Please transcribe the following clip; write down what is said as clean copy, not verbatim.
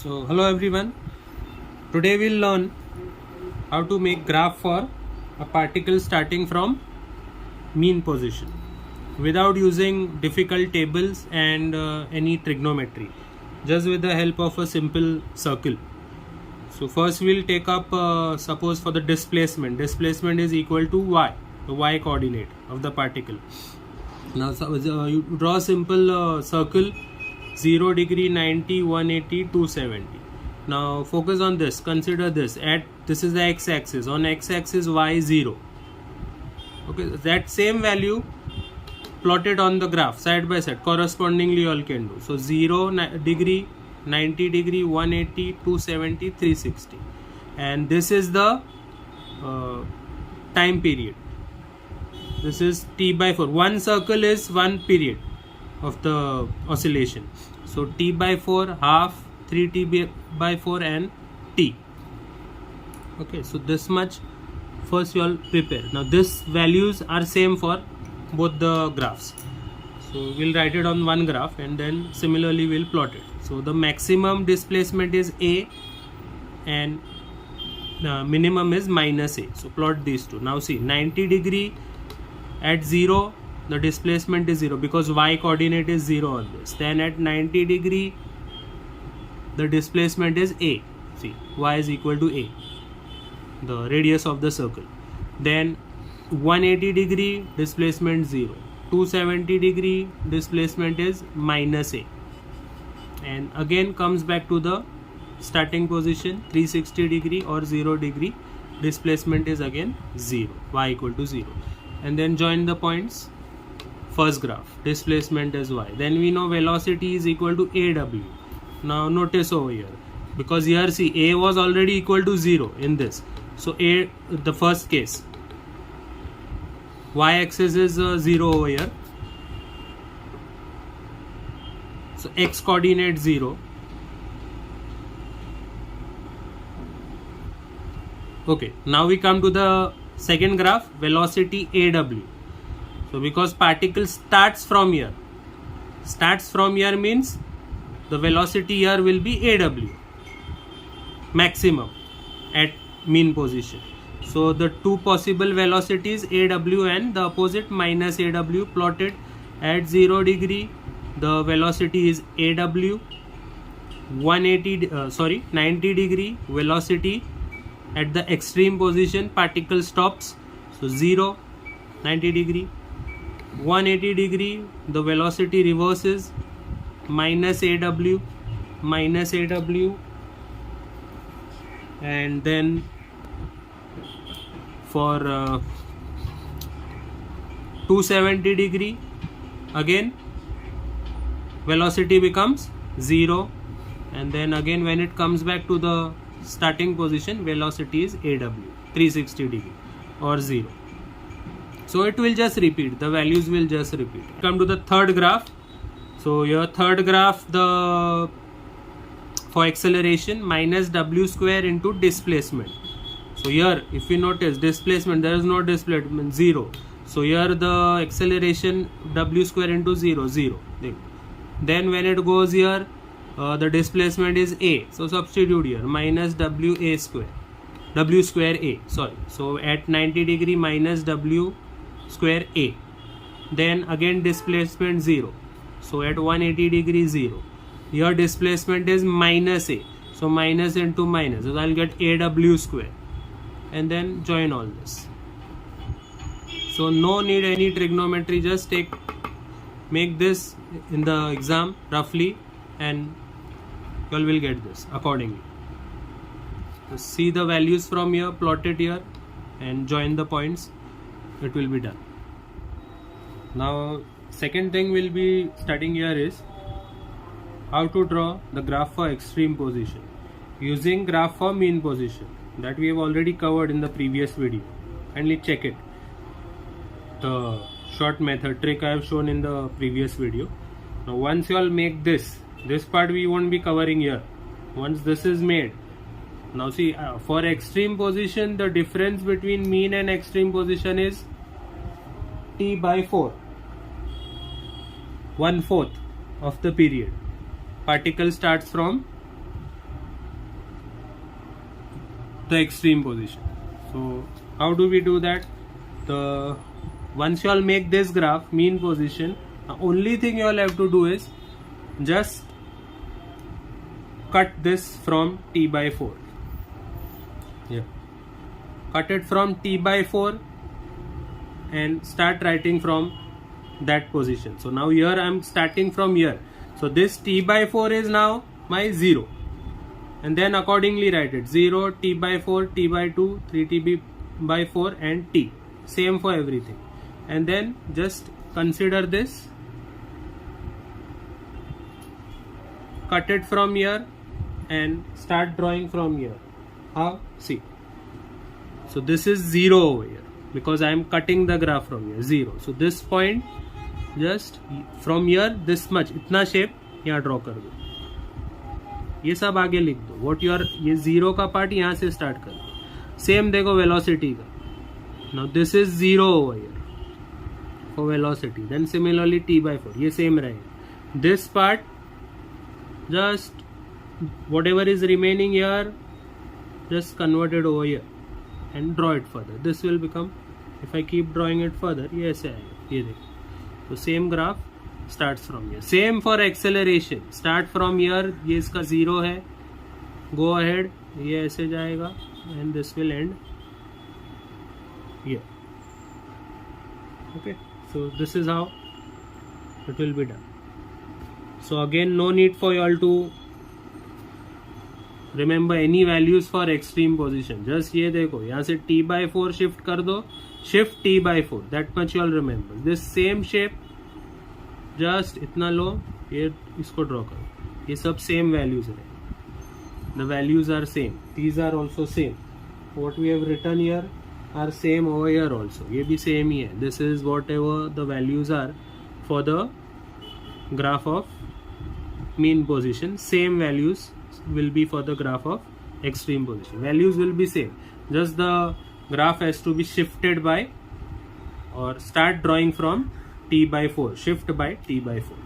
So hello everyone, today we'll learn how to make graph for a particle starting from mean position without using difficult tables and any trigonometry, just with the help of a simple circle. So first we'll take up suppose for the displacement is equal to y, the y coordinate of the particle. Now you draw a simple circle, 0 degree, 90, 180, 270. Now focus on this, consider this, this is the x-axis, on x-axis y 0. Okay, that same value plotted on the graph side by side, correspondingly all can do. So 0 degree, 90 degree, 180, 270, 360, and this is the time period. This is t by 4. One circle is one period of the oscillation. So t by 4, half, 3t by 4 and t. Okay, so this much first you all prepare. Now this values are same for both the graphs. So we'll write it on one graph and then similarly we'll plot it. So the maximum displacement is A and minimum is minus A. So plot these two. Now see, 90 degree at 0, the displacement is 0 because y coordinate is 0 on this. Then at 90 degree the displacement is A. See, y is equal to A, the radius of the circle. Then 180 degree displacement 0, 270 degree displacement is minus A, and again comes back to the starting position, 360 degree or 0 degree displacement is again 0, y equal to 0, and then join the points. First graph, displacement is y, then we know velocity is equal to AW. Now notice over here, because here see A was already equal to 0 in this, so A, the first case, y-axis is 0 over here, so x coordinate 0. Okay, now we come to the second graph, velocity AW. So because particle starts from here means the velocity here will be AW, maximum at mean position. So the two possible velocities AW and the opposite minus AW plotted. At 0 degree the velocity is AW, 90 degree velocity at the extreme position, particle stops, so 0, 90 degree. 180 degree the velocity reverses, minus AW, and then for 270 degree again velocity becomes 0, and then again when it comes back to the starting position velocity is AW, 360 degree or 0. So it will just repeat, the values will just repeat. Come to the third graph. So your third graph, the for acceleration minus W square into displacement. So here if you notice displacement, there is no displacement, 0. So here the acceleration W square into 0, 0. Then when it goes here, the displacement is A. So substitute here, minus W square A, sorry. So at 90 degree minus W square A. Then again displacement 0. So at 180 degree 0. Here displacement is minus A. So minus into minus. So I'll get AW square. And then join all this. So no need any trigonometry, just make this in the exam roughly and you all will get this accordingly. So see the values from here, plot it here and join the points, it will be done. Now second thing we'll be studying here is how to draw the graph for extreme position using graph for mean position, that we have already covered in the previous video. Kindly check it, the short method trick I have shown in the previous video. Now once you all make this part we won't be covering here. Once this is made, now see for extreme position the difference between mean and extreme position is t by 4, 1/4 of the period. Particle starts from the extreme position. So how do we do that? Once you all make this graph mean position, the only thing you all have to do is just cut this from t by 4. Yeah, cut it from t by 4 and start writing from that position. So now here I am starting from here. So this t by 4 is now my 0, and then accordingly write it 0, t by 4, t by 2, 3t by 4 and t. Same for everything. And then just consider this, cut it from here and start drawing from here. How? See. So this is 0 over here because I am cutting the graph from here, 0. So this point, just from here this much, इतना shape यहाँ draw कर दो. ये सब आगे लिख दो. What you are, ये 0 का part यहाँ से start कर दो. Same देखो velocity का. Now this is 0 over here for velocity. Then similarly t by 4. ये same रहेगा. This part, just whatever is remaining here, just convert it over here and draw it further. This will become, if I keep drawing it further, ये ऐसे आएगा. ये देखो. So same graph starts from here. Same for acceleration. Start from here. ये इसका 0 है. Go ahead. ये ऐसे जाएगा and this will end here. Okay. So this is how it will be done. So again, no need for you all to remember any values for extreme position. Just ये देखो, यहाँ से t by 4 shift कर दो. Shift t by 4. That much you all remember. This same shape, just इतना लो, ये इसको draw करो. ये सब same values है. The values are same. These are also same. What we have written here are same over here also. ये भी same ही है. This is whatever the values are for the graph of mean position. Same values will be for the graph of extreme position. Values will be same. Just the graph has to be shifted by, or start drawing from t by 4. Shift by t by 4.